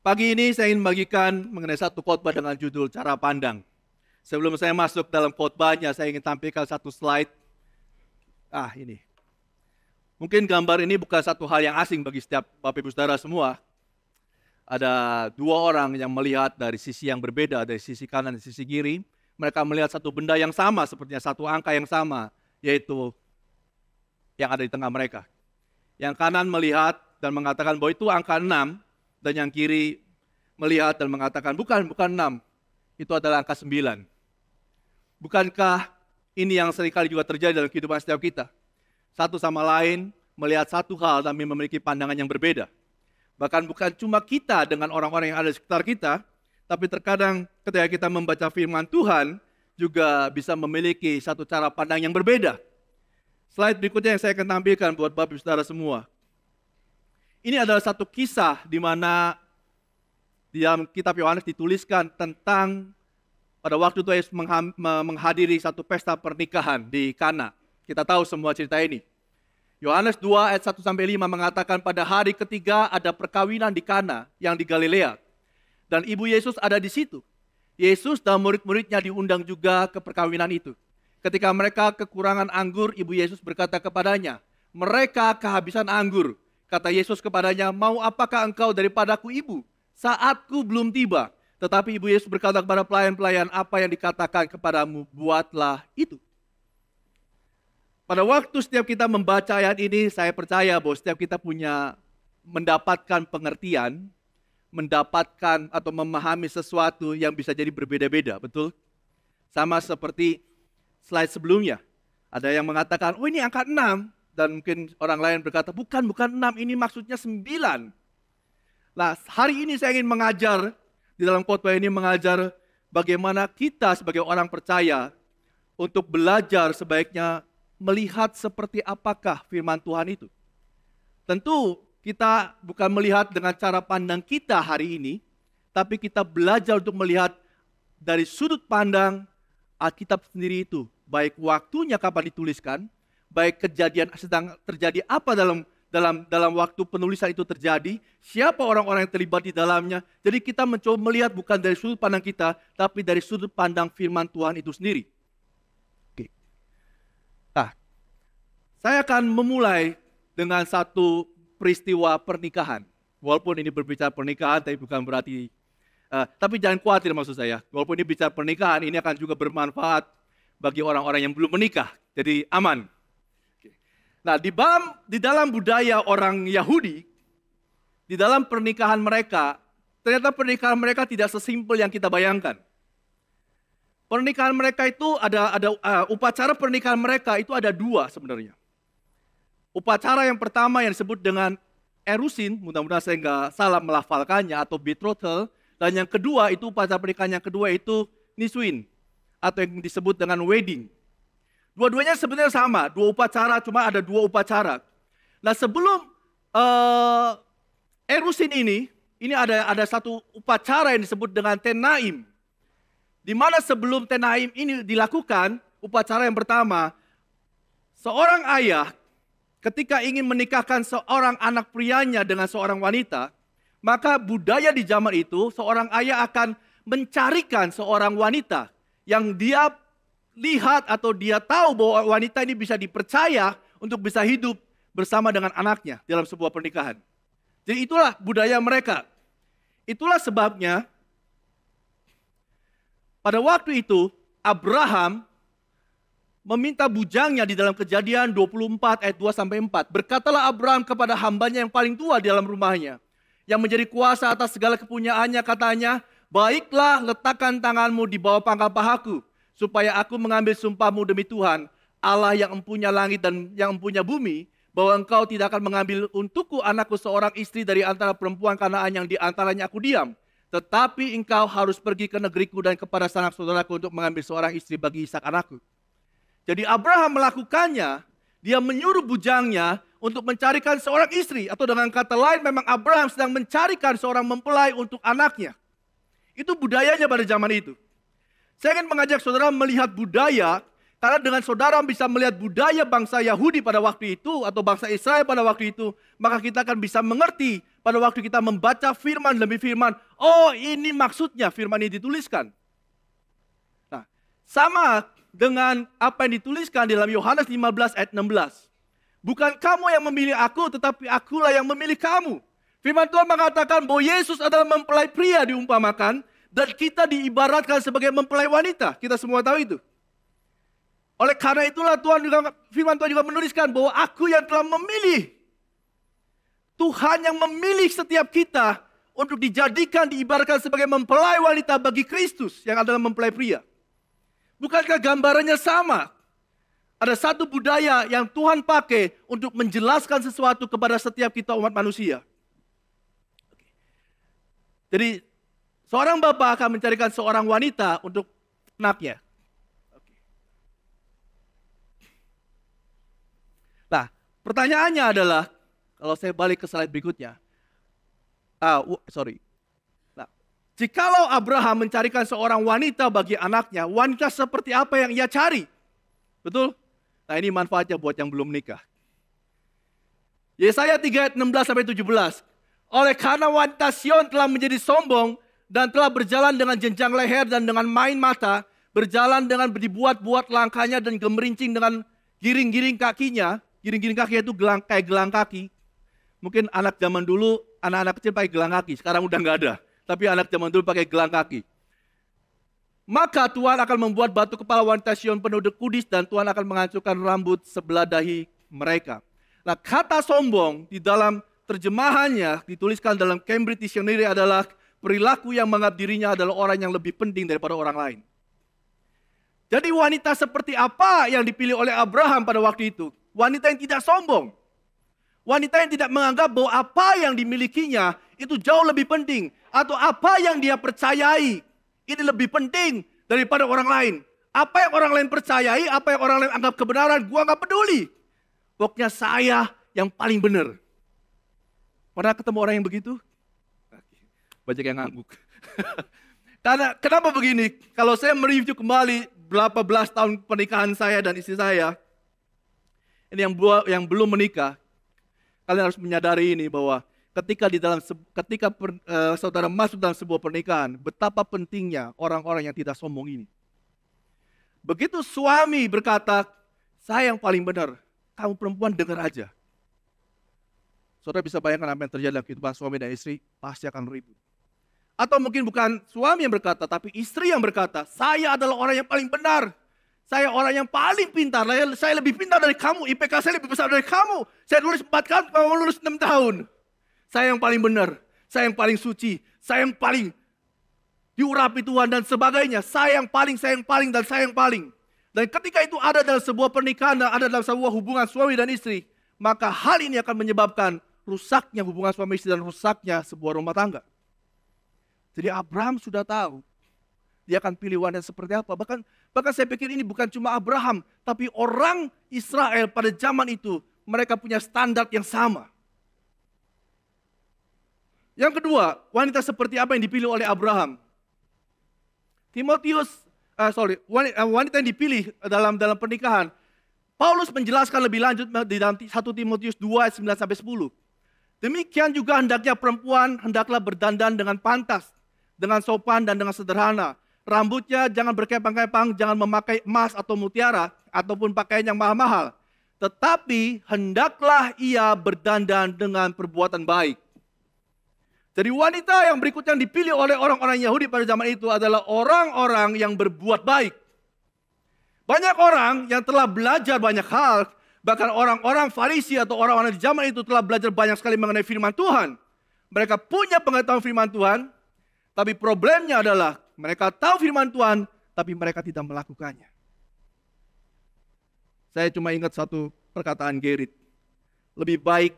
Pagi ini saya ingin membagikan mengenai satu khotbah dengan judul Cara Pandang. Sebelum saya masuk dalam khotbahnya, saya ingin tampilkan satu slide. Ini. Mungkin gambar ini bukan satu hal yang asing bagi setiap Bapak Ibu Saudara semua. Ada dua orang yang melihat dari sisi yang berbeda, dari sisi kanan dan sisi kiri. Mereka melihat satu benda yang sama, sepertinya satu angka yang sama, yaitu yang ada di tengah mereka. Yang kanan melihat dan mengatakan bahwa itu angka 6, dan yang kiri melihat dan mengatakan, bukan 6, itu adalah angka 9. Bukankah ini yang seringkali juga terjadi dalam kehidupan setiap kita? Satu sama lain melihat satu hal tapi memiliki pandangan yang berbeda. Bahkan bukan cuma kita dengan orang-orang yang ada di sekitar kita, tapi terkadang ketika kita membaca firman Tuhan, juga bisa memiliki satu cara pandang yang berbeda. Slide berikutnya yang saya akan tampilkan buat Bapak Ibu Saudara semua. Ini adalah satu kisah di mana di dalam kitab Yohanes dituliskan tentang pada waktu itu Yesus menghadiri satu pesta pernikahan di Kana. Kita tahu semua cerita ini. Yohanes 2 ayat 1-5 mengatakan pada hari ketiga ada perkawinan di Kana yang di Galilea. Dan ibu Yesus ada di situ. Yesus dan murid-muridnya diundang juga ke perkawinan itu. Ketika mereka kekurangan anggur, ibu Yesus berkata kepadanya, mereka kehabisan anggur. Kata Yesus kepadanya, mau apakah engkau daripadaku ibu? Saatku belum tiba. Tetapi ibu Yesus berkata kepada pelayan-pelayan, apa yang dikatakan kepadamu, buatlah itu. Pada waktu setiap kita membaca ayat ini, saya percaya bahwa setiap kita punya mendapatkan pengertian, mendapatkan atau memahami sesuatu yang bisa jadi berbeda-beda, betul? Sama seperti slide sebelumnya. Ada yang mengatakan, oh ini angka 6. Dan mungkin orang lain berkata, bukan 6, ini maksudnya 9. Nah, hari ini saya ingin mengajar, di dalam khotbah ini mengajar bagaimana kita sebagai orang percaya untuk belajar sebaiknya melihat seperti apakah firman Tuhan itu. Tentu kita bukan melihat dengan cara pandang kita hari ini, tapi kita belajar untuk melihat dari sudut pandang Alkitab sendiri itu. Baik waktunya kapan dituliskan, baik kejadian sedang terjadi apa dalam waktu penulisan itu terjadi, siapa orang-orang yang terlibat di dalamnya. Jadi kita mencoba melihat bukan dari sudut pandang kita, tapi dari sudut pandang firman Tuhan itu sendiri. Oke. Nah, saya akan memulai dengan satu peristiwa pernikahan. Walaupun ini berbicara pernikahan, tapi bukan berarti, tapi jangan khawatir maksud saya. Walaupun ini bicara pernikahan, ini akan juga bermanfaat bagi orang-orang yang belum menikah. Jadi aman. Nah, di dalam budaya orang Yahudi, di dalam pernikahan mereka, ternyata pernikahan mereka tidak sesimpel yang kita bayangkan. Pernikahan mereka itu upacara pernikahan mereka itu ada dua sebenarnya. Upacara yang pertama yang disebut dengan erusin, mudah-mudahan saya nggak salah melafalkannya, atau betrothal. Dan yang kedua itu upacara pernikahan yang kedua itu niswin, atau yang disebut dengan wedding. Dua-duanya sebenarnya sama, dua upacara, cuma ada dua upacara. Nah sebelum erusin ini ada satu upacara yang disebut dengan tenaim. Di mana sebelum tenaim ini dilakukan, upacara yang pertama, seorang ayah ketika ingin menikahkan seorang anak prianya dengan seorang wanita, maka budaya di zaman itu, seorang ayah akan mencarikan seorang wanita yang dia lihat atau dia tahu bahwa wanita ini bisa dipercaya untuk bisa hidup bersama dengan anaknya dalam sebuah pernikahan. Jadi itulah budaya mereka. Itulah sebabnya pada waktu itu Abraham meminta bujangnya di dalam Kejadian 24 ayat 2-4. Berkatalah Abraham kepada hambanya yang paling tua di dalam rumahnya, yang menjadi kuasa atas segala kepunyaannya, katanya, baiklah letakkan tanganmu di bawah pangkal pahaku, supaya aku mengambil sumpahmu demi Tuhan, Allah yang empunya langit dan yang empunya bumi, bahwa engkau tidak akan mengambil untukku anakku seorang istri dari antara perempuan Kanaan yang di antaranya aku diam. Tetapi engkau harus pergi ke negeriku dan kepada sanak saudaraku untuk mengambil seorang istri bagi Ishak anakku. Jadi Abraham melakukannya, dia menyuruh bujangnya untuk mencarikan seorang istri. Atau dengan kata lain memang Abraham sedang mencarikan seorang mempelai untuk anaknya. Itu budayanya pada zaman itu. Saya ingin mengajak saudara melihat budaya Karena dengan saudara bisa melihat budaya bangsa Yahudi pada waktu itu atau bangsa Israel pada waktu itu, maka kita akan bisa mengerti pada waktu kita membaca firman demi firman, oh ini maksudnya firman ini dituliskan. Nah, sama dengan apa yang dituliskan di dalam Yohanes 15 ayat 16. Bukan kamu yang memilih aku, tetapi akulah yang memilih kamu. Firman Tuhan mengatakan bahwa Yesus adalah mempelai pria diumpamakan, dan kita diibaratkan sebagai mempelai wanita. Kita semua tahu itu. Oleh karena itulah firman Tuhan juga menuliskan bahwa aku yang telah memilih. Tuhan yang memilih setiap kita untuk dijadikan, diibaratkan sebagai mempelai wanita bagi Kristus yang adalah mempelai pria. Bukankah gambarannya sama? Ada satu budaya yang Tuhan pakai untuk menjelaskan sesuatu kepada setiap kita umat manusia. Jadi seorang bapak akan mencarikan seorang wanita untuk anaknya. Nah, pertanyaannya adalah, kalau saya balik ke slide berikutnya. Nah, jikalau Abraham mencarikan seorang wanita bagi anaknya, wanita seperti apa yang ia cari? Betul? Nah, ini manfaatnya buat yang belum menikah. Yesaya 3 ayat 16-17. Oleh karena wanita Sion telah menjadi sombong dan telah berjalan dengan jenjang leher dan dengan main mata, berjalan dengan dibuat-buat langkahnya dan gemerincing dengan giring-giring kakinya. Giring-giring kaki itu kayak gelang kaki. Mungkin anak zaman dulu, anak-anak kecil pakai gelang kaki. Sekarang udah nggak ada. Tapi anak zaman dulu pakai gelang kaki. Maka Tuhan akan membuat batu kepala wanita Sion penuh kudis dan Tuhan akan menghancurkan rambut sebelah dahi mereka. Nah, kata sombong di dalam terjemahannya dituliskan dalam Cambridge Dictionary adalah perilaku yang menganggap dirinya adalah orang yang lebih penting daripada orang lain. Jadi wanita seperti apa yang dipilih oleh Abraham pada waktu itu? Wanita yang tidak sombong. Wanita yang tidak menganggap bahwa apa yang dimilikinya itu jauh lebih penting. Atau apa yang dia percayai ini lebih penting daripada orang lain. Apa yang orang lain percayai, apa yang orang lain anggap kebenaran, gua gak peduli. Pokoknya saya yang paling benar. Pernah ketemu orang yang begitu? Banyak yang ngangguk. Karena kenapa begini? Kalau saya mereview kembali berapa belas tahun pernikahan saya dan istri saya, ini yang belum menikah, kalian harus menyadari ini bahwa ketika saudara masuk dalam sebuah pernikahan, betapa pentingnya orang-orang yang tidak sombong ini. Begitu suami berkata, saya yang paling benar, kamu perempuan dengar aja. Saudara bisa bayangkan apa yang terjadi dalam kehidupan suami dan istri, pasti akan ribut. Atau mungkin bukan suami yang berkata, tapi istri yang berkata, saya adalah orang yang paling benar. Saya orang yang paling pintar, saya lebih pintar dari kamu, IPK saya lebih besar dari kamu. Saya lulus 4 kali, kamu lulus 6 tahun. Saya yang paling benar, saya yang paling suci, saya yang paling diurapi Tuhan dan sebagainya. Saya yang paling, dan saya yang paling. Dan ketika itu ada dalam sebuah pernikahan dan ada dalam sebuah hubungan suami dan istri, maka hal ini akan menyebabkan rusaknya hubungan suami istri dan rusaknya sebuah rumah tangga. Jadi Abraham sudah tahu dia akan pilih wanita seperti apa. Bahkan saya pikir ini bukan cuma Abraham, tapi orang Israel pada zaman itu, mereka punya standar yang sama. Yang kedua, wanita seperti apa yang dipilih oleh Abraham? Wanita yang dipilih dalam pernikahan. Paulus menjelaskan lebih lanjut di dalam 1 Timotius 2 ayat 9-10. Demikian juga hendaknya perempuan hendaklah berdandan dengan pantas, dengan sopan dan dengan sederhana. Rambutnya jangan berkepang-kepang, jangan memakai emas atau mutiara, ataupun pakaian yang mahal-mahal. Tetapi hendaklah ia berdandan dengan perbuatan baik. Jadi wanita yang berikutnya yang dipilih oleh orang-orang Yahudi pada zaman itu adalah orang-orang yang berbuat baik. Banyak orang yang telah belajar banyak hal, bahkan orang-orang Farisi atau orang-orang di zaman itu telah belajar banyak sekali mengenai firman Tuhan. Mereka punya pengetahuan firman Tuhan, tapi problemnya adalah mereka tahu firman Tuhan, tapi mereka tidak melakukannya. Saya cuma ingat satu perkataan Gerrit. Lebih baik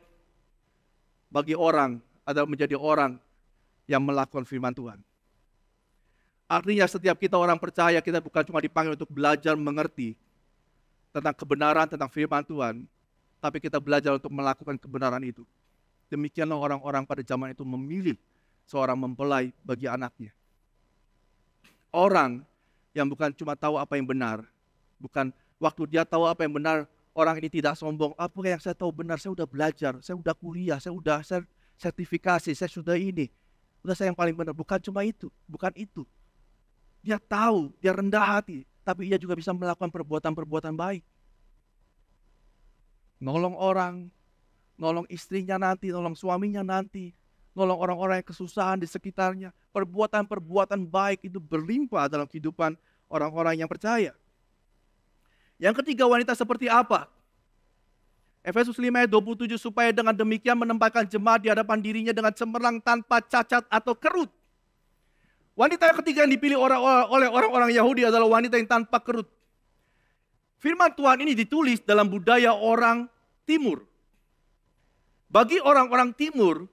bagi orang adalah menjadi orang yang melakukan firman Tuhan. Artinya setiap kita orang percaya, kita bukan cuma dipanggil untuk belajar mengerti tentang kebenaran, tentang firman Tuhan, tapi kita belajar untuk melakukan kebenaran itu. Demikianlah orang-orang pada zaman itu memilih seorang mempelai bagi anaknya. Orang yang bukan cuma tahu apa yang benar, Waktu dia tahu apa yang benar, orang ini tidak sombong. Apa yang saya tahu benar, saya sudah belajar, saya sudah kuliah, saya sudah sertifikasi, saya sudah ini. Sudah saya yang paling benar. Bukan cuma itu, bukan itu. Dia tahu, dia rendah hati, tapi ia juga bisa melakukan perbuatan-perbuatan baik. Nolong orang, nolong istrinya nanti, nolong suaminya nanti, nolong orang-orang yang kesusahan di sekitarnya. Perbuatan-perbuatan baik itu berlimpah dalam kehidupan orang-orang yang percaya. Yang ketiga, wanita seperti apa? Efesus 5 ayat 27, supaya dengan demikian menempatkan jemaat di hadapan dirinya dengan cemerlang tanpa cacat atau kerut. Wanita yang ketiga yang dipilih oleh orang-orang Yahudi adalah wanita yang tanpa kerut. Firman Tuhan ini ditulis dalam budaya orang Timur. Bagi orang-orang Timur,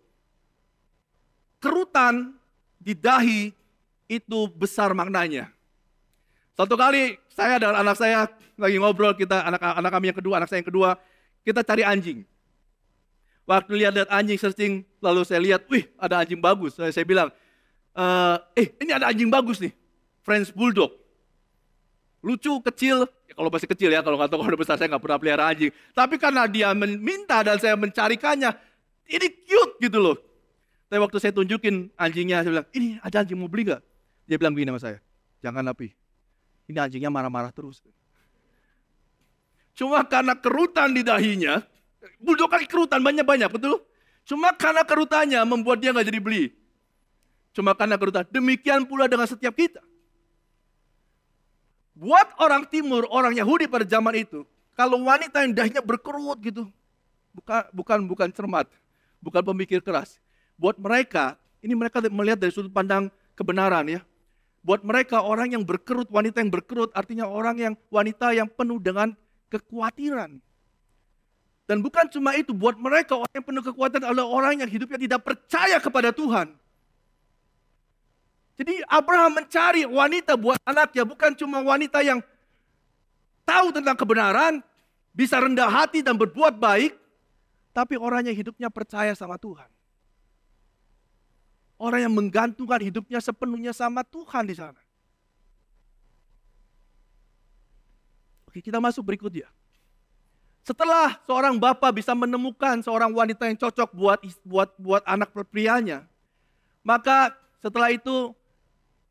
kerutan di dahi itu besar maknanya. Satu kali saya dan anak saya lagi ngobrol, anak kami yang kedua, anak saya yang kedua, kita cari anjing. Waktu lihat anjing searching, lalu saya lihat, wih ada anjing bagus. Saya bilang, ini ada anjing bagus nih, French Bulldog. Lucu, kecil, ya kalau masih kecil ya, kalau nggak tahu kalau udah besar saya nggak pernah pelihara anjing. Tapi karena dia meminta dan saya mencarikannya, ini cute gitu loh. Tapi waktu saya tunjukin anjingnya, saya bilang, ini ada anjing mau beli nggak? Dia bilang begini sama saya, jangan Napi, ini anjingnya marah-marah terus. Cuma karena kerutan di dahinya, Bulldog kan kerutan banyak-banyak, betul? Cuma karena kerutannya membuat dia nggak jadi beli. Cuma karena kerutan, demikian pula dengan setiap kita. Buat orang Timur, orang Yahudi pada zaman itu, kalau wanita yang dahinya berkerut gitu, bukan cermat, bukan pemikir keras. Buat mereka, ini mereka melihat dari sudut pandang kebenaran ya. Buat mereka orang yang berkerut, wanita yang berkerut artinya wanita yang penuh dengan kekhawatiran. Dan bukan cuma itu, buat mereka orang yang penuh kekhawatiran adalah orang yang hidupnya tidak percaya kepada Tuhan. Jadi Abraham mencari wanita buat anaknya, bukan cuma wanita yang tahu tentang kebenaran, bisa rendah hati dan berbuat baik, tapi orang yang hidupnya percaya sama Tuhan. Orang yang menggantungkan hidupnya sepenuhnya sama Tuhan di sana. Oke, kita masuk berikutnya. Setelah seorang bapak bisa menemukan seorang wanita yang cocok buat anak prianya, maka setelah itu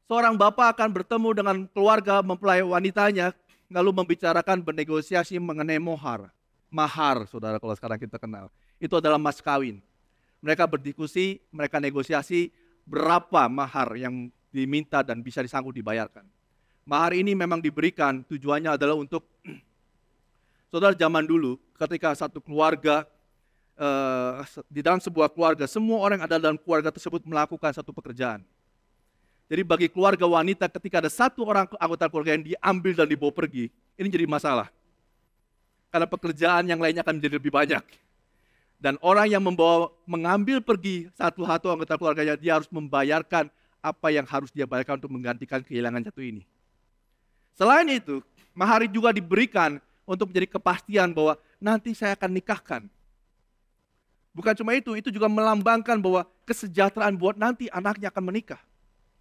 seorang bapak akan bertemu dengan keluarga mempelai wanitanya, lalu membicarakan bernegosiasi mengenai mahar, saudara, kalau sekarang kita kenal. Itu adalah mas kawin. Mereka berdiskusi, mereka negosiasi berapa mahar yang diminta dan bisa disanggup dibayarkan. Mahar ini memang diberikan, tujuannya adalah untuk, saudara, zaman dulu ketika satu keluarga, di dalam sebuah keluarga, semua orang yang ada dalam keluarga tersebut melakukan satu pekerjaan. Jadi bagi keluarga wanita ketika ada satu orang anggota keluarga yang diambil dan dibawa pergi, ini jadi masalah. Karena pekerjaan yang lainnya akan menjadi lebih banyak. Dan orang yang mengambil pergi satu anggota keluarganya, dia harus membayarkan apa yang harus dia bayarkan untuk menggantikan kehilangan satu ini. Selain itu, mahar juga diberikan untuk menjadi kepastian bahwa nanti saya akan nikahkan. Bukan cuma itu juga melambangkan bahwa kesejahteraan buat nanti anaknya akan menikah.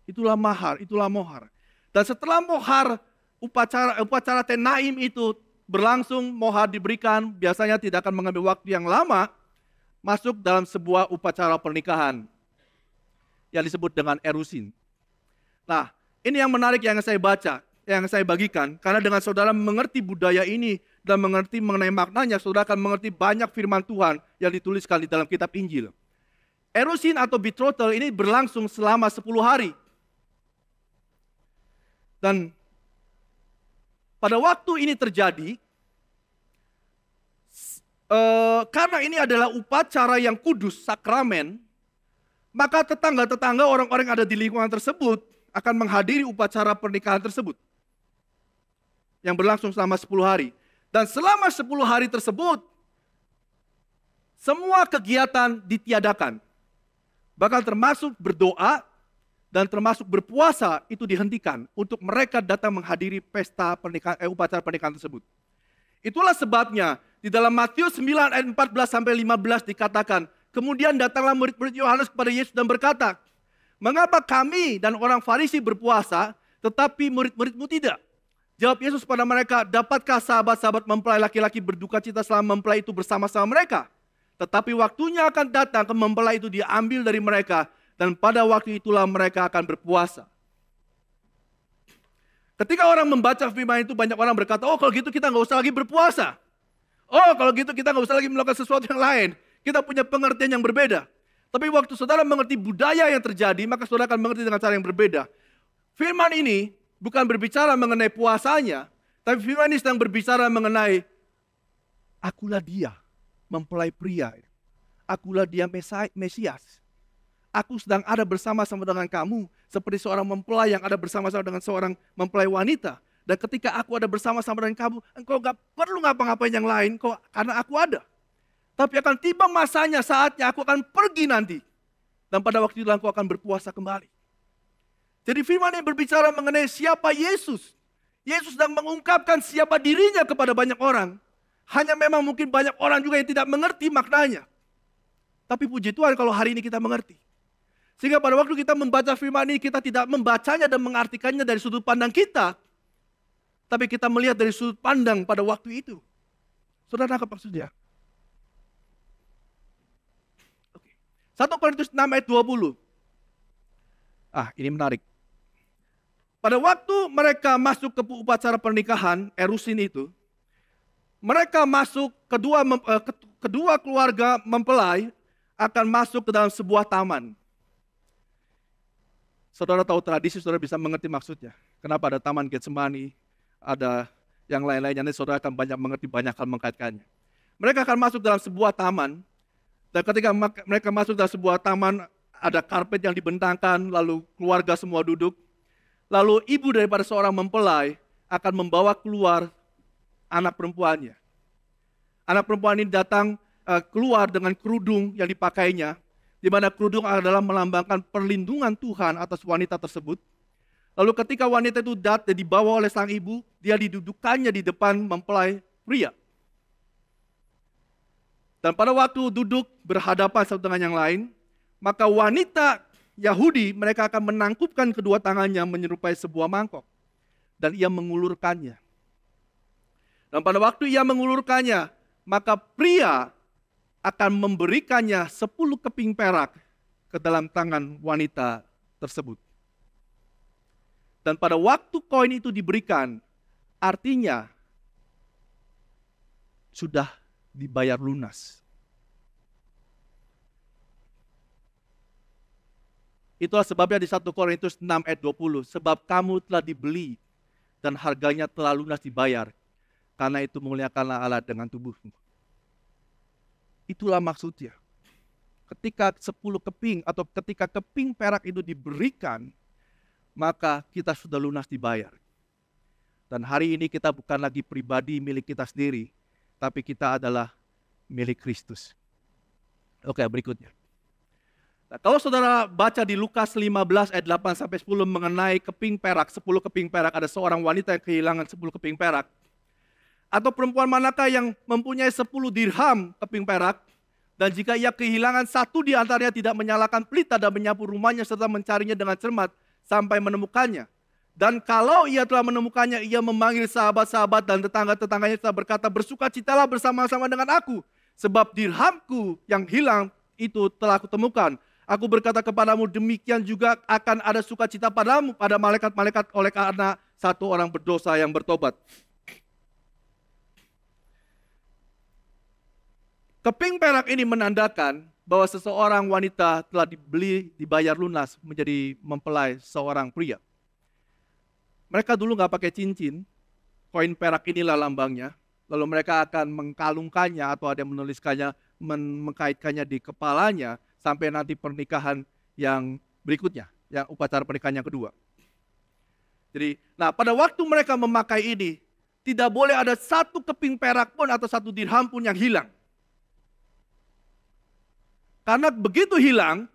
Itulah mahar, itulah mohar. Dan setelah mohar, upacara tenaim itu berlangsung, mohar diberikan, biasanya tidak akan mengambil waktu yang lama, masuk dalam sebuah upacara pernikahan yang disebut dengan erusin. Nah, ini yang menarik yang saya baca, yang saya bagikan, karena dengan saudara mengerti budaya ini dan mengerti mengenai maknanya, saudara akan mengerti banyak firman Tuhan yang dituliskan di dalam kitab Injil. Erusin atau betrothal ini berlangsung selama 10 hari. Dan pada waktu ini terjadi, karena ini adalah upacara yang kudus, sakramen, maka tetangga-tetangga orang-orang yang ada di lingkungan tersebut akan menghadiri upacara pernikahan tersebut. Yang berlangsung selama 10 hari. Dan selama 10 hari tersebut, semua kegiatan ditiadakan. Bahkan termasuk berdoa, dan termasuk berpuasa itu dihentikan untuk mereka datang menghadiri pesta pernikahan, upacara pernikahan tersebut. Itulah sebabnya di dalam Matius 9 ayat 14 sampai 15 dikatakan, kemudian datanglah murid-murid Yohanes kepada Yesus dan berkata, mengapa kami dan orang Farisi berpuasa, tetapi murid-muridmu tidak? Jawab Yesus pada mereka, dapatkah sahabat-sahabat mempelai laki-laki berduka cita selama mempelai itu bersama-sama mereka? Tetapi waktunya akan datang ke mempelai itu diambil dari mereka, dan pada waktu itulah mereka akan berpuasa. Ketika orang membaca firman itu, banyak orang berkata, oh kalau gitu kita nggak usah lagi berpuasa. Oh kalau gitu kita nggak usah lagi melakukan sesuatu yang lain. Kita punya pengertian yang berbeda. Tapi waktu saudara mengerti budaya yang terjadi, maka saudara akan mengerti dengan cara yang berbeda. Firman ini bukan berbicara mengenai puasanya, tapi firman ini sedang berbicara mengenai akulah dia, mempelai pria. Akulah dia Mesias. Aku sedang ada bersama-sama dengan kamu, seperti seorang mempelai yang ada bersama-sama dengan seorang mempelai wanita. Dan ketika aku ada bersama-sama dengan kamu, engkau gak perlu ngapa-ngapain yang lain, karena aku ada. Tapi akan tiba masanya, saatnya aku akan pergi nanti. Dan pada waktu itu engkau akan berpuasa kembali. Jadi firman ini berbicara mengenai siapa Yesus. Yesus sedang mengungkapkan siapa dirinya kepada banyak orang. Hanya memang mungkin banyak orang juga yang tidak mengerti maknanya. Tapi puji Tuhan kalau hari ini kita mengerti. Sehingga pada waktu kita membaca firman ini, kita tidak membacanya dan mengartikannya dari sudut pandang kita. Tapi kita melihat dari sudut pandang pada waktu itu. Saudara nangkap maksudnya? 1 Korintus 6 ayat 20. Ini menarik. Pada waktu mereka masuk ke upacara pernikahan, erusin itu, mereka masuk, kedua keluarga mempelai akan masuk ke dalam sebuah taman. Saudara tahu tradisi, saudara bisa mengerti maksudnya. Kenapa ada taman Getsemani, ada yang lain-lainnya, nanti saudara akan banyak mengerti, banyak hal mengkaitkannya. Mereka akan masuk dalam sebuah taman, dan ketika mereka masuk dalam sebuah taman, ada karpet yang dibentangkan, lalu keluarga semua duduk. Lalu ibu daripada seorang mempelai akan membawa keluar anak perempuannya. Anak perempuan ini datang keluar dengan kerudung yang dipakainya, di mana kerudung adalah melambangkan perlindungan Tuhan atas wanita tersebut. Lalu ketika wanita itu dibawa oleh sang ibu, dia didudukannya di depan mempelai pria. Dan pada waktu duduk berhadapan satu dengan yang lain, maka wanita Yahudi mereka akan menangkupkan kedua tangannya menyerupai sebuah mangkok. Dan ia mengulurkannya. Dan pada waktu ia mengulurkannya, maka pria akan memberikannya 10 keping perak ke dalam tangan wanita tersebut. Dan pada waktu koin itu diberikan, artinya sudah dibayar lunas. Itulah sebabnya di 1 Korintus 6 ayat 20. Sebab kamu telah dibeli dan harganya telah lunas dibayar. Karena itu muliakanlah Allah dengan tubuhmu. Itulah maksudnya. Ketika 10 keping atau ketika keping perak itu diberikan, maka kita sudah lunas dibayar. Dan hari ini kita bukan lagi pribadi milik kita sendiri, tapi kita adalah milik Kristus. Oke, berikutnya. Nah, kalau saudara baca di Lukas 15 ayat 8-10 mengenai keping perak, 10 keping perak, ada seorang wanita yang kehilangan 10 keping perak. Atau perempuan manakah yang mempunyai 10 dirham keping perak, dan jika ia kehilangan satu di antaranya tidak menyalakan pelita dan menyapu rumahnya serta mencarinya dengan cermat sampai menemukannya. Dan kalau ia telah menemukannya, ia memanggil sahabat-sahabat dan tetangga-tetangganya serta berkata, bersukacitalah bersama-sama dengan aku, sebab dirhamku yang hilang itu telah kutemukan. Aku berkata kepadamu, demikian juga akan ada sukacita padamu, pada malaikat-malaikat oleh karena satu orang berdosa yang bertobat. Keping perak ini menandakan bahwa seseorang wanita telah dibayar lunas menjadi mempelai seorang pria. Mereka dulu nggak pakai cincin, koin perak inilah lambangnya. Lalu mereka akan mengkalungkannya atau ada yang menuliskannya, mengkaitkannya di kepalanya, sampai nanti pernikahan yang berikutnya, yang upacara pernikahan yang kedua. Jadi, pada waktu mereka memakai ini, tidak boleh ada satu keping perak pun atau satu dirham pun yang hilang. Karena begitu hilang,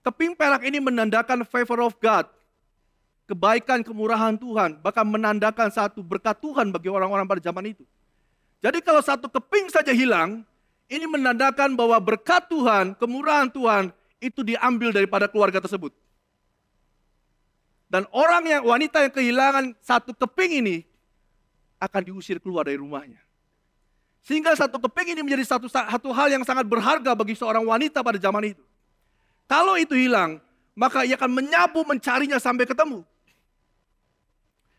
keping perak ini menandakan favor of God, kebaikan, kemurahan Tuhan, bahkan menandakan satu berkat Tuhan bagi orang-orang pada zaman itu. Jadi kalau satu keping saja hilang, ini menandakan bahwa berkat Tuhan, kemurahan Tuhan, itu diambil daripada keluarga tersebut. Dan wanita yang kehilangan satu keping ini akan diusir keluar dari rumahnya. Sehingga satu keping ini menjadi satu hal yang sangat berharga bagi seorang wanita pada zaman itu. Kalau itu hilang, maka ia akan menyapu mencarinya sampai ketemu.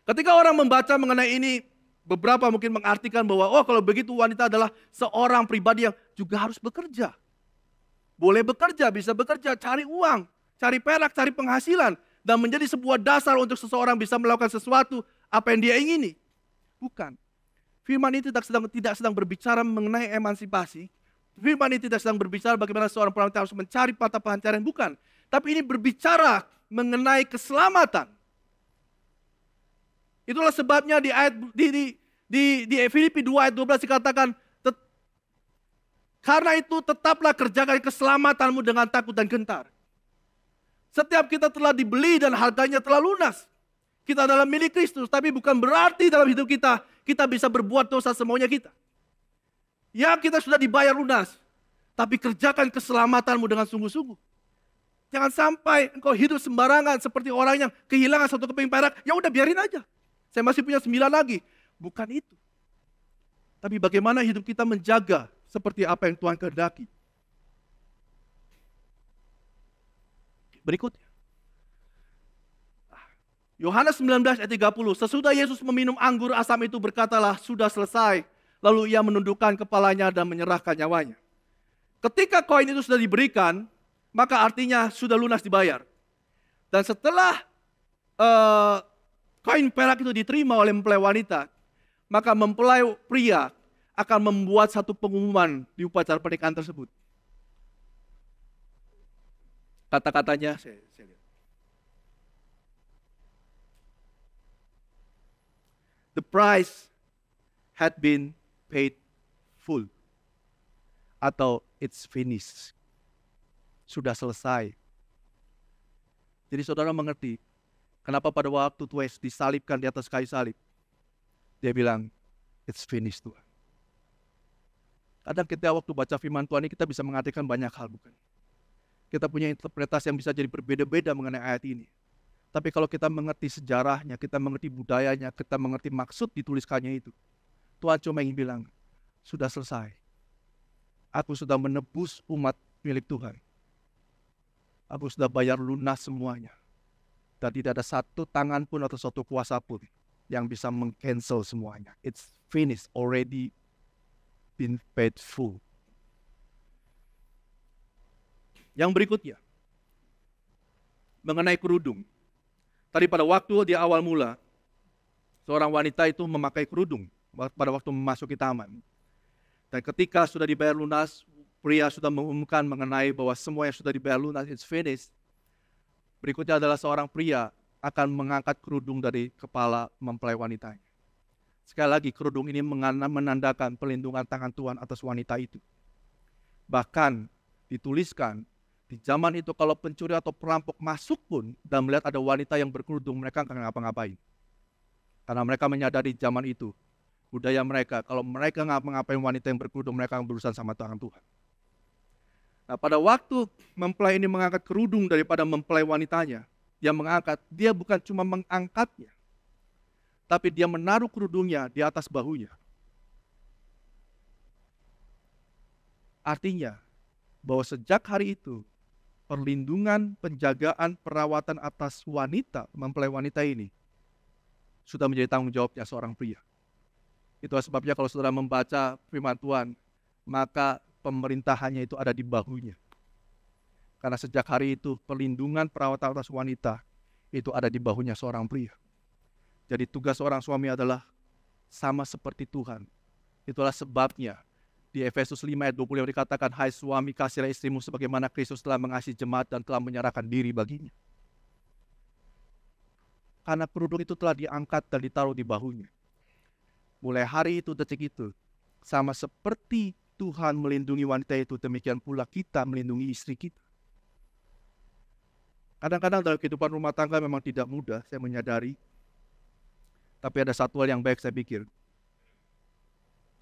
Ketika orang membaca mengenai ini, beberapa mungkin mengartikan bahwa kalau begitu wanita adalah seorang pribadi yang juga harus bekerja. Boleh bekerja, bisa bekerja, cari uang, cari perak, cari penghasilan. Dan menjadi sebuah dasar untuk seseorang bisa melakukan sesuatu apa yang dia ingini. Bukan. Firman ini tidak sedang berbicara mengenai emansipasi. Firman ini tidak sedang berbicara bagaimana seorang wanita harus mencari mata pencaharian. Bukan. Tapi ini berbicara mengenai keselamatan. Itulah sebabnya di Filipi 2 ayat 12 dikatakan, karena itu tetaplah kerjakan keselamatanmu dengan takut dan gentar. Setiap kita telah dibeli dan harganya telah lunas. Kita adalah milik Kristus, tapi bukan berarti dalam hidup kita bisa berbuat dosa semaunya kita. Ya, kita sudah dibayar lunas, tapi kerjakan keselamatanmu dengan sungguh-sungguh. Jangan sampai engkau hidup sembarangan seperti orang yang kehilangan satu keping perak, ya udah biarin aja. Saya masih punya 9 lagi. Bukan itu. Tapi bagaimana hidup kita menjaga seperti apa yang Tuhan kehendaki. Berikutnya. Yohanes 19 ayat 30. Sesudah Yesus meminum anggur asam itu berkatalah, sudah selesai. Lalu ia menundukkan kepalanya dan menyerahkan nyawanya. Ketika koin itu sudah diberikan, maka artinya sudah lunas dibayar. Dan setelah koin perak itu diterima oleh mempelai wanita, maka mempelai pria akan membuat satu pengumuman di upacara pernikahan tersebut. Kata-katanya saya lihat. The price had been paid full. Atau it's finished. Sudah selesai. Jadi saudara mengerti kenapa pada waktu Tuhan disalibkan di atas kayu salib, dia bilang, it's finished Tuhan. Kadang kita waktu baca firman Tuhan ini kita bisa mengartikan banyak hal, bukan? Kita punya interpretasi yang bisa jadi berbeda-beda mengenai ayat ini. Tapi kalau kita mengerti sejarahnya, kita mengerti budayanya, kita mengerti maksud dituliskannya itu, Tuhan cuma ingin bilang, sudah selesai. Aku sudah menebus umat milik Tuhan. Aku sudah bayar lunas semuanya. Dan tidak ada satu tangan pun atau satu kuasa pun yang bisa meng-cancel semuanya. It's finished, already been paid full. Yang berikutnya, mengenai kerudung. Tadi pada waktu di awal mula, seorang wanita itu memakai kerudung pada waktu memasuki taman. Dan ketika sudah dibayar lunas, pria sudah mengumumkan mengenai bahwa semuanya sudah dibayar lunas, it's finished. Berikutnya adalah seorang pria akan mengangkat kerudung dari kepala mempelai wanitanya. Sekali lagi, kerudung ini menandakan pelindungan tangan Tuhan atas wanita itu. Bahkan dituliskan, di zaman itu kalau pencuri atau perampok masuk pun dan melihat ada wanita yang berkerudung, mereka akan ngapa-ngapain. Karena mereka menyadari zaman itu, budaya mereka, kalau mereka ngapa-ngapain wanita yang berkerudung, mereka akan berurusan sama tangan Tuhan. Nah, pada waktu mempelai ini mengangkat kerudung daripada mempelai wanitanya, dia bukan cuma mengangkatnya, tapi dia menaruh kerudungnya di atas bahunya. Artinya, bahwa sejak hari itu, perlindungan, penjagaan, perawatan atas wanita, mempelai wanita ini, sudah menjadi tanggung jawabnya seorang pria. Itulah sebabnya kalau saudara membaca firman Tuhan, maka pemerintahannya itu ada di bahunya. Karena sejak hari itu, perlindungan, perawatan atas wanita, itu ada di bahunya seorang pria. Jadi tugas seorang suami adalah sama seperti Tuhan. Itulah sebabnya di Efesus 5 ayat 25 dikatakan, hai suami, kasihilah istrimu sebagaimana Kristus telah mengasihi jemaat dan telah menyerahkan diri baginya. Karena kerudung itu telah diangkat dan ditaruh di bahunya. Mulai hari itu, detik itu, sama seperti Tuhan melindungi wanita itu, demikian pula kita melindungi istri kita. Kadang-kadang dalam kehidupan rumah tangga memang tidak mudah, saya menyadari. Tapi ada satu hal yang baik saya pikir.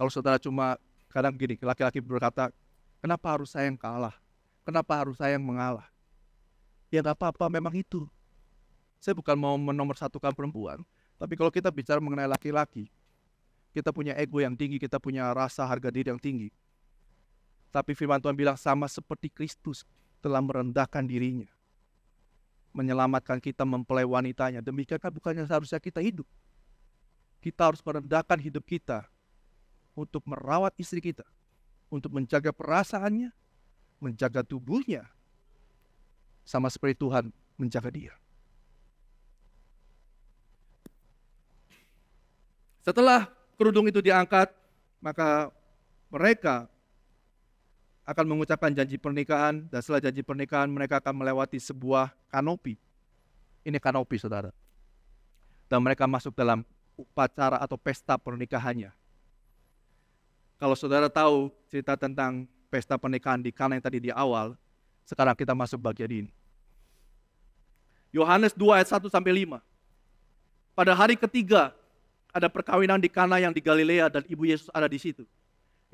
Kalau saudara cuma kadang gini, laki-laki berkata, kenapa harus saya yang kalah? Kenapa harus saya yang mengalah? Ya gak apa-apa, memang itu. Saya bukan mau menomorsatukan perempuan, tapi kalau kita bicara mengenai laki-laki, kita punya ego yang tinggi, kita punya rasa harga diri yang tinggi. Tapi firman Tuhan bilang sama seperti Kristus telah merendahkan dirinya, menyelamatkan kita mempelai wanitanya. Demikian kan bukannya seharusnya kita hidup. Kita harus merendahkan hidup kita untuk merawat istri kita, untuk menjaga perasaannya, menjaga tubuhnya, sama seperti Tuhan menjaga dia. Setelah kerudung itu diangkat, maka mereka akan mengucapkan janji pernikahan, dan setelah janji pernikahan mereka akan melewati sebuah kanopi. Ini kanopi, saudara. Dan mereka masuk dalam upacara atau pesta pernikahannya. Kalau saudara tahu cerita tentang pesta pernikahan di Kana yang tadi di awal, sekarang kita masuk bagian ini. Yohanes 2 ayat 1-5. Pada hari ketiga, ada perkawinan di Kana yang di Galilea dan ibu Yesus ada di situ.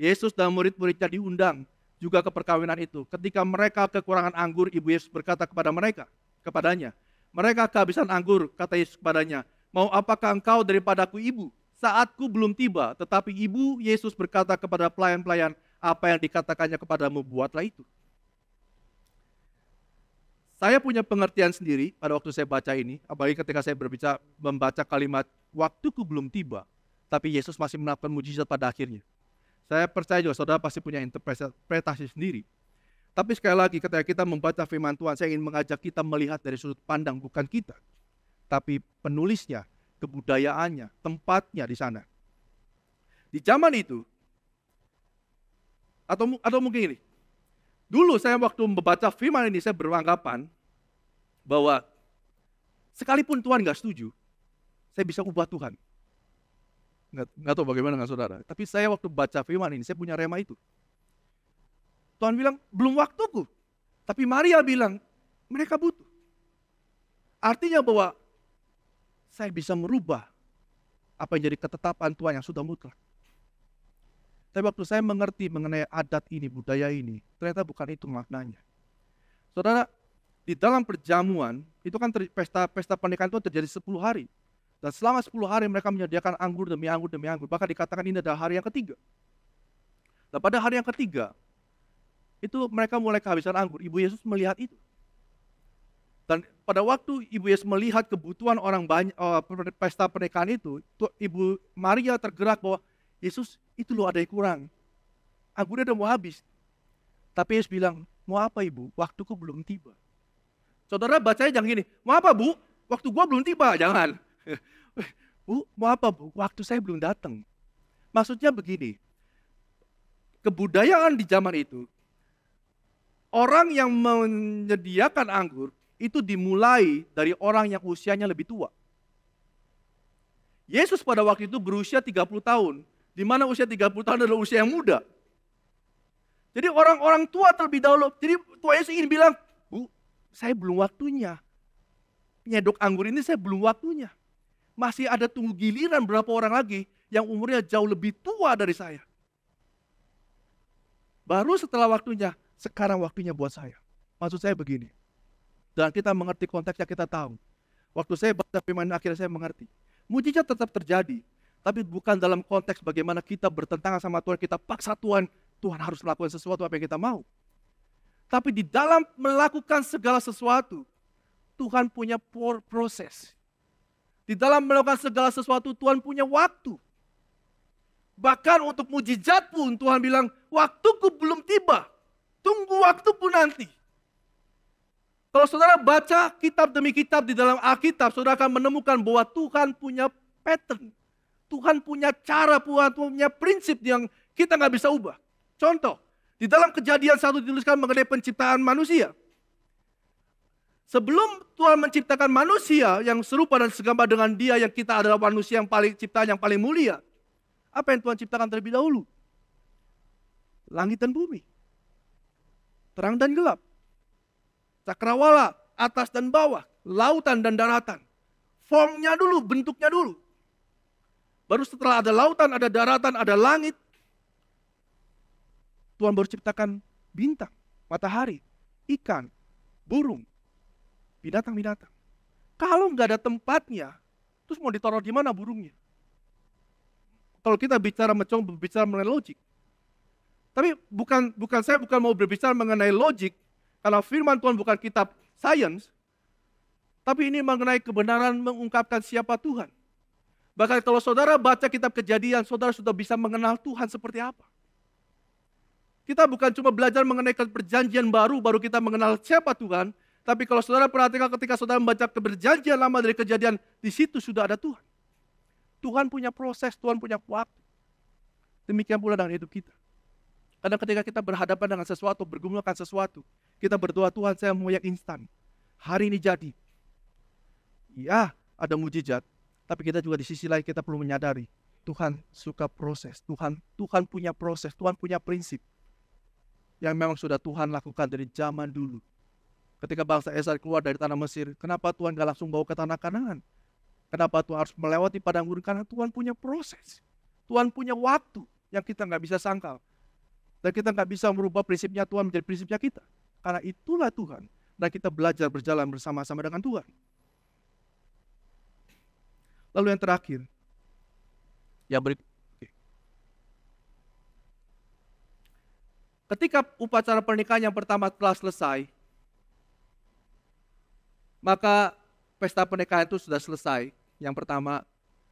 Yesus dan murid-muridnya diundang juga ke perkawinan itu. Ketika mereka kekurangan anggur, ibu Yesus berkata kepadanya, mereka kehabisan anggur, kata Yesus kepadanya, mau apakah engkau daripadaku ibu? Saatku belum tiba. Tetapi ibu Yesus berkata kepada pelayan-pelayan, apa yang dikatakannya kepadamu, buatlah itu. Saya punya pengertian sendiri pada waktu saya baca ini, apalagi ketika saya membaca kalimat, waktuku belum tiba, tapi Yesus masih melakukan mujizat pada akhirnya. Saya percaya juga saudara pasti punya interpretasi sendiri. Tapi sekali lagi ketika kita membaca firman Tuhan, saya ingin mengajak kita melihat dari sudut pandang bukan kita, tapi penulisnya, kebudayaannya, tempatnya di sana. Di zaman itu, atau mungkin ini, dulu saya waktu membaca firman ini, saya beranggapan bahwa sekalipun Tuhan nggak setuju, saya bisa ubah Tuhan. Nggak tahu bagaimana dengan saudara. Tapi saya waktu baca firman ini, saya punya rema itu. Tuhan bilang, belum waktuku. Tapi Maria bilang, mereka butuh. Artinya bahwa saya bisa merubah apa yang jadi ketetapan Tuhan yang sudah mutlak. Tapi waktu saya mengerti mengenai adat ini, budaya ini, ternyata bukan itu maknanya. Saudara, di dalam perjamuan, itu kan pesta pernikahan itu terjadi 10 hari. Dan selama 10 hari mereka menyediakan anggur demi anggur demi anggur. Bahkan dikatakan ini adalah hari yang ketiga. Dan pada hari yang ketiga, itu mereka mulai kehabisan anggur. Ibu Yesus melihat itu. Dan pada waktu Ibu Yesus melihat kebutuhan orang banyak, pesta pernikahan itu, Ibu Maria tergerak bahwa, Yesus, itu loh ada yang kurang. Anggurnya udah mau habis. Tapi Yesus bilang, mau apa ibu? Waktuku belum tiba. Saudara bacanya jangan gini, mau apa bu? Waktu gua belum tiba, jangan. Bu, mau apa bu? Waktu saya belum datang. Maksudnya begini, kebudayaan di zaman itu, orang yang menyediakan anggur, itu dimulai dari orang yang usianya lebih tua. Yesus pada waktu itu berusia 30 tahun, di mana usia 30 tahun adalah usia yang muda. Jadi orang-orang tua terlebih dahulu, jadi Tuhan Yesus ingin bilang, bu, saya belum waktunya. Nyedok anggur ini saya belum waktunya. Masih ada tunggu giliran berapa orang lagi yang umurnya jauh lebih tua dari saya. Baru setelah waktunya, sekarang waktunya buat saya. Maksud saya begini. Dan kita mengerti konteksnya, kita tahu. Waktu saya baca firman akhirnya saya mengerti. Mujizat tetap terjadi. Tapi bukan dalam konteks bagaimana kita bertentangan sama Tuhan. Kita paksa Tuhan harus melakukan sesuatu apa yang kita mau. Tapi di dalam melakukan segala sesuatu, Tuhan punya proses. Di dalam melakukan segala sesuatu, Tuhan punya waktu. Bahkan untuk mujizat pun Tuhan bilang, waktuku belum tiba. Tunggu waktuku nanti. Kalau saudara baca kitab demi kitab di dalam Alkitab, saudara akan menemukan bahwa Tuhan punya pattern. Tuhan punya cara, Tuhan punya prinsip yang kita nggak bisa ubah. Contoh, di dalam Kejadian 1 dituliskan mengenai penciptaan manusia. Sebelum Tuhan menciptakan manusia yang serupa dan segambar dengan Dia, yang kita adalah manusia yang ciptaan yang paling mulia. Apa yang Tuhan ciptakan terlebih dahulu? Langit dan bumi. Terang dan gelap. Cakrawala, atas dan bawah. Lautan dan daratan. Formnya dulu, bentuknya dulu. Baru setelah ada lautan, ada daratan, ada langit, Tuhan baru ciptakan bintang, matahari, ikan, burung, binatang-binatang. Kalau nggak ada tempatnya, terus mau ditaruh di mana burungnya? Kalau kita berbicara mengenai logik. Tapi saya bukan mau berbicara mengenai logik, karena firman Tuhan bukan kitab sains, tapi ini mengenai kebenaran mengungkapkan siapa Tuhan. Bahkan kalau saudara baca kitab Kejadian, saudara sudah bisa mengenal Tuhan seperti apa. Kita bukan cuma belajar mengenai perjanjian baru kita mengenal siapa Tuhan, tapi kalau saudara perhatikan ketika saudara membaca perjanjian lama dari Kejadian, di situ sudah ada Tuhan. Tuhan punya proses, Tuhan punya waktu. Demikian pula dengan hidup kita. Karena ketika kita berhadapan dengan sesuatu, bergumulkan sesuatu, kita berdoa, Tuhan saya mau yang instan. Hari ini jadi. Ya, ada mujizat. Tapi kita juga di sisi lain kita perlu menyadari, Tuhan suka proses. Tuhan punya proses, Tuhan punya prinsip. Yang memang sudah Tuhan lakukan dari zaman dulu. Ketika bangsa Israel keluar dari tanah Mesir, kenapa Tuhan gak langsung bawa ke tanah Kanaan? Kenapa Tuhan harus melewati padang gurun? Karena Tuhan punya proses. Tuhan punya waktu yang kita gak bisa sangkal. Dan kita gak bisa merubah prinsipnya Tuhan menjadi prinsipnya kita. Karena itulah Tuhan. Dan kita belajar berjalan bersama-sama dengan Tuhan. Lalu yang terakhir. Ketika upacara pernikahan yang pertama telah selesai, maka pesta pernikahan itu sudah selesai, yang pertama.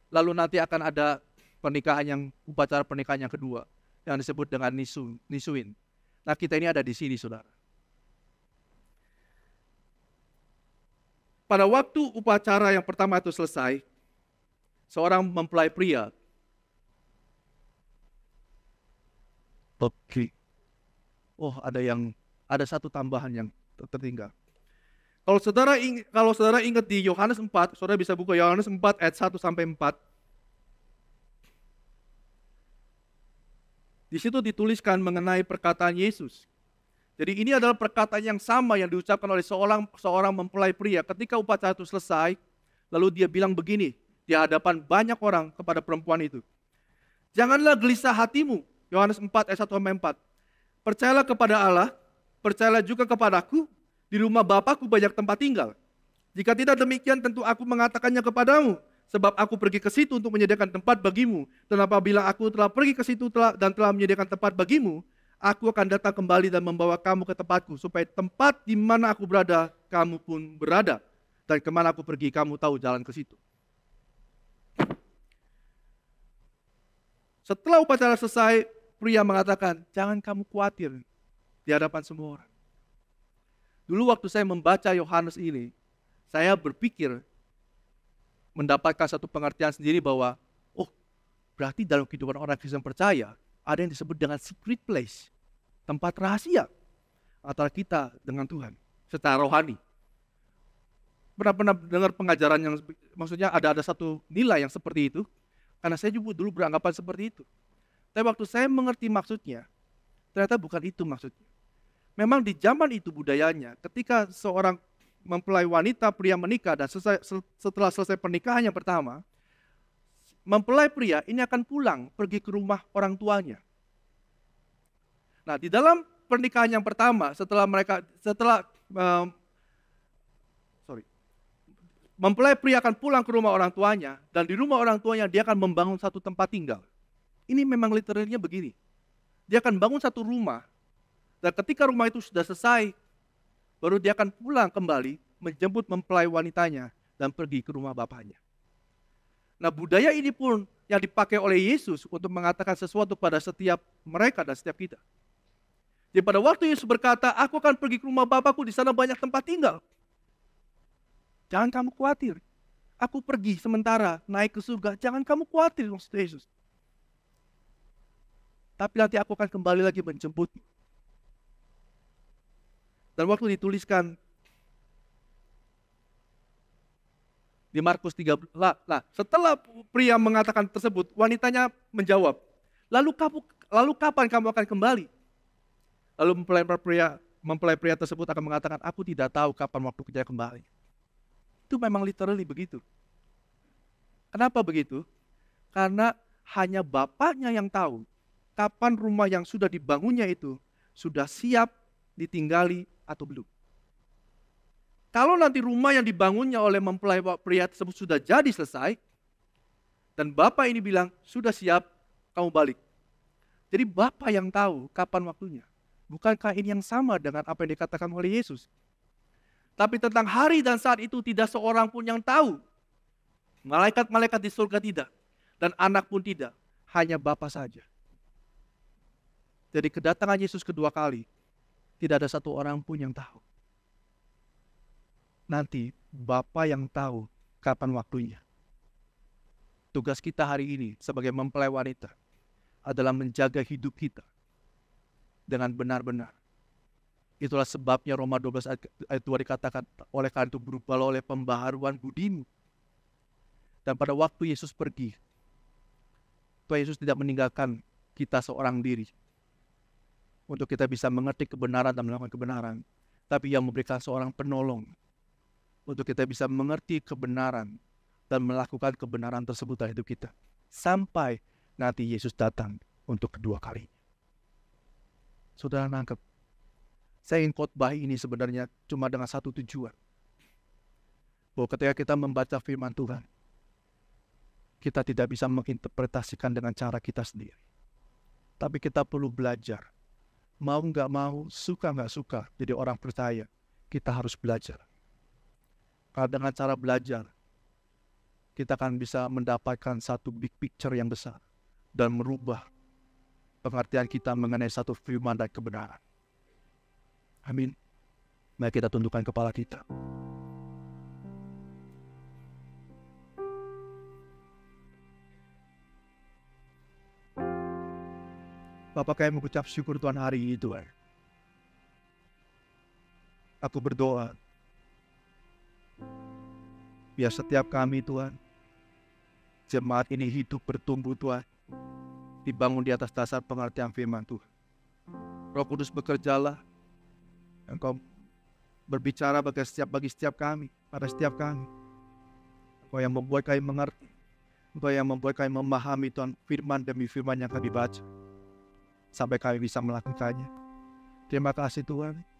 Lalu nanti akan ada upacara pernikahan yang kedua, yang disebut dengan nisuin. Nah, kita ini ada di sini, saudara. Pada waktu upacara yang pertama itu selesai, seorang mempelai pria. Oke. Oh, ada satu tambahan yang tertinggal. Kalau saudara ingat di Yohanes 4, saudara bisa buka Yohanes 4 ayat 1 sampai 4. Di situ dituliskan mengenai perkataan Yesus. Jadi ini adalah perkataan yang sama yang diucapkan oleh seorang mempelai pria ketika upacara itu selesai, lalu dia bilang begini di hadapan banyak orang kepada perempuan itu. Janganlah gelisah hatimu, Yohanes 4 ayat 1 sampai 4. Percayalah kepada Allah, percayalah juga kepadaku. Di rumah Bapakku banyak tempat tinggal. Jika tidak demikian tentu aku mengatakannya kepadamu. Sebab aku pergi ke situ untuk menyediakan tempat bagimu. Dan apabila aku telah pergi ke situ dan telah menyediakan tempat bagimu, aku akan datang kembali dan membawa kamu ke tempatku. Supaya tempat di mana aku berada, kamu pun berada. Dan kemana aku pergi, kamu tahu jalan ke situ. Setelah upacara selesai, pria mengatakan, jangan kamu khawatir di hadapan semua orang. Dulu waktu saya membaca Yohanes ini, saya berpikir mendapatkan satu pengertian sendiri bahwa, oh berarti dalam kehidupan orang Kristen percaya, ada yang disebut dengan secret place, tempat rahasia antara kita dengan Tuhan secara rohani. Pernah dengar pengajaran yang maksudnya ada satu nilai yang seperti itu, karena saya juga dulu beranggapan seperti itu. Tapi waktu saya mengerti maksudnya, ternyata bukan itu maksudnya. Memang di zaman itu budayanya, ketika seorang mempelai wanita pria menikah dan setelah selesai pernikahan yang pertama, mempelai pria ini akan pulang pergi ke rumah orang tuanya. Nah, di dalam pernikahan yang pertama, mempelai pria akan pulang ke rumah orang tuanya, dan di rumah orang tuanya dia akan membangun satu tempat tinggal. Ini memang literalnya begini. Dia akan bangun satu rumah. Dan ketika rumah itu sudah selesai, baru dia akan pulang kembali, menjemput mempelai wanitanya, dan pergi ke rumah bapaknya. Nah, budaya ini pun yang dipakai oleh Yesus untuk mengatakan sesuatu pada setiap mereka dan setiap kita. Jadi pada waktu Yesus berkata, aku akan pergi ke rumah Bapakku, di sana banyak tempat tinggal. Jangan kamu khawatir. Aku pergi sementara, naik ke surga. Jangan kamu khawatir, maksud Yesus. Tapi nanti aku akan kembali lagi menjemputmu. Dan waktu dituliskan di Markus 13, setelah pria mengatakan tersebut, wanitanya menjawab, lalu kapan kamu akan kembali? Lalu mempelai pria tersebut akan mengatakan, aku tidak tahu kapan waktu saya kembali. Itu memang literally begitu. Kenapa begitu? Karena hanya bapaknya yang tahu kapan rumah yang sudah dibangunnya itu sudah siap ditinggali atau belum. Kalau nanti rumah yang dibangunnya oleh mempelai pria tersebut sudah jadi selesai, dan bapak ini bilang, sudah siap, kamu balik. Jadi bapak yang tahu kapan waktunya. Bukankah ini yang sama dengan apa yang dikatakan oleh Yesus? Tapi tentang hari dan saat itu tidak seorang pun yang tahu. Malaikat-malaikat di surga tidak. Dan anak pun tidak. Hanya Bapa saja. Jadi kedatangan Yesus kedua kali, tidak ada satu orang pun yang tahu. Nanti Bapa yang tahu kapan waktunya. Tugas kita hari ini sebagai mempelai wanita adalah menjaga hidup kita dengan benar-benar. Itulah sebabnya Roma 12 ayat 2 dikatakan, oleh karena itu berubahlah oleh pembaharuan budimu. Dan pada waktu Yesus pergi, Tuhan Yesus tidak meninggalkan kita seorang diri untuk kita bisa mengerti kebenaran dan melakukan kebenaran. Tapi Ia memberikan seorang penolong untuk kita bisa mengerti kebenaran dan melakukan kebenaran tersebut dalam hidup kita. Sampai nanti Yesus datang untuk kedua kalinya. Saudara nangkep? Saya ingin khotbah ini sebenarnya cuma dengan satu tujuan. Bahwa ketika kita membaca firman Tuhan, kita tidak bisa menginterpretasikan dengan cara kita sendiri. Tapi kita perlu belajar. Mau nggak mau, suka nggak suka, jadi orang percaya, kita harus belajar. Karena dengan cara belajar, kita akan bisa mendapatkan satu big picture yang besar dan merubah pengertian kita mengenai satu firman dan kebenaran. Amin. Mari kita tundukkan kepala kita. Bapak, kami mengucap syukur Tuhan hari ini Tuhan. Aku berdoa, biar setiap kami Tuhan, jemaat ini hidup bertumbuh Tuhan, dibangun di atas dasar pengertian firman Tuhan. Roh Kudus bekerjalah, Engkau berbicara bagi setiap kami, pada setiap kami. Engkau yang membuat kami mengerti, Engkau yang membuat kami memahami Tuhan firman demi firman yang kami baca, sampai kami bisa melakukannya. Terima kasih Tuhan.